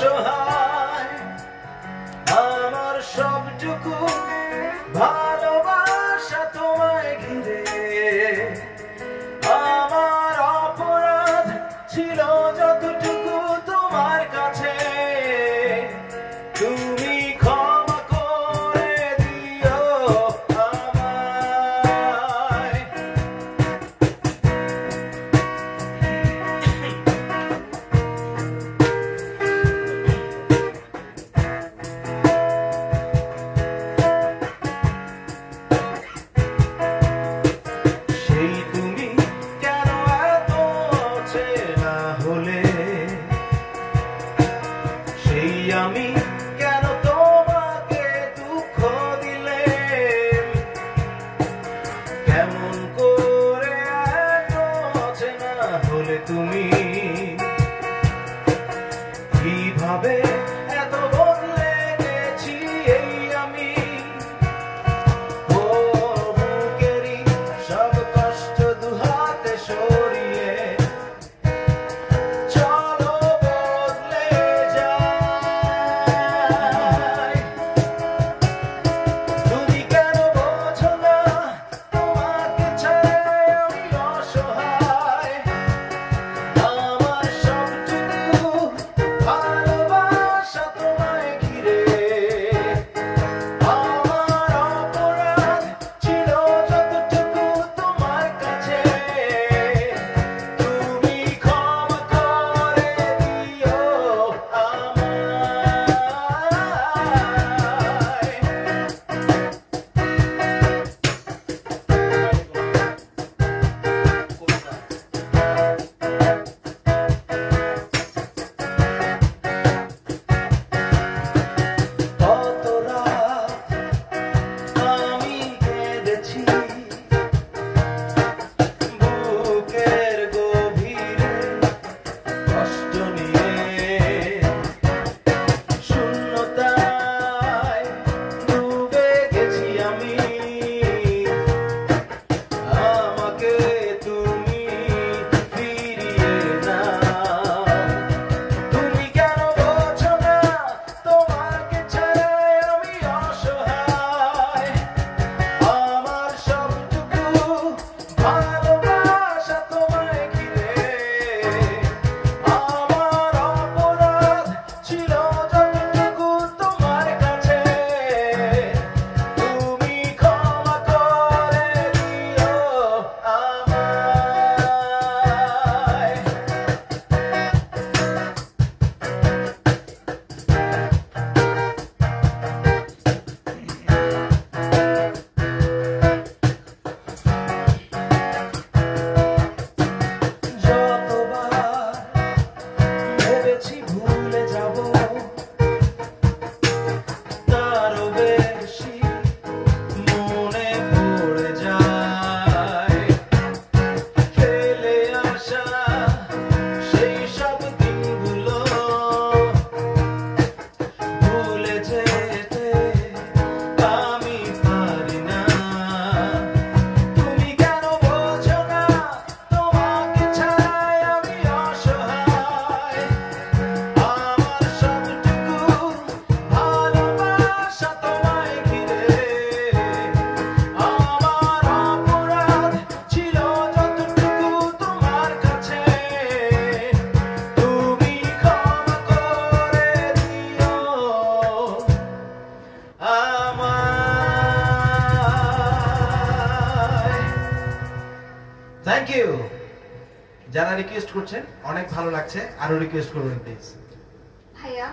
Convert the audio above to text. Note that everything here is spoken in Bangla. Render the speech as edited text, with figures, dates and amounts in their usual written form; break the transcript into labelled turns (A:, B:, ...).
A: অসহায় আমার সবটুকু ভালোবাসা তোমায় ঘিরে আমার অপরাধ ছিল যতটুকু তোমার কাছে তুমি ক্ষমা করে দিও আমায় সেই তুমি কেন এত চেনা হলে সেই আমি কেন তোমাকে দুঃখ দিলে কেমন করে এত চেনা হলে তুমি কিভাবে এত বদলে গেছি এই আমি ও বুকেরই সব কষ্ট দুহাতে সরিয়ে চলো বদলে যাই তুমি কেন বোঝো না তোমাকে ছাড়াই আমি অসহায় আমার সবটুকু ভালোবাসা তোমায় ঘিরে আমার অপরাধ ছিল যতটুকু তোমার কাছে তুমি ক্ষমা করে দিও কত রাত আমি কেঁদেছি বুকের গভীরে কষ্ট নিয়ে শূন্যতায় ডুবে গেছি আমি আমাকে তুমি ফিরিয়ে নাও তুমি কেন বোঝো না তোমাকে ছাড়াই আমি অসহায় আমার সবটুকু ভালোবাসা তোমায় ঘিরে আমার অপরাধ ছিল যতটুকু তোমার কাছে তুমি ক্ষমা করে দিও আমায় যতবার ভেবেছি ভুলে যাব তারও বেশি মনে পড়ে যায় ফেলে আসা সেই সব দিনগুলো ভুলে যেতে আমি পারি না তুমি কেন বোঝো না তোমাকে ছাড়াই আমি অসহায় আমার সবটুকু ভালোবাসা তোমায় ঘিরে আমার অপরাধ ছিল যতটুকু তোমার কাছে তুমি ক্ষমা করে দিও আমায় থ্যাংক ইউ যারা রিকোয়েস্ট করছেন অনেক ভালো লাগছে আরো রিকোয়েস্ট করবেন প্লিজ
B: ভাইয়া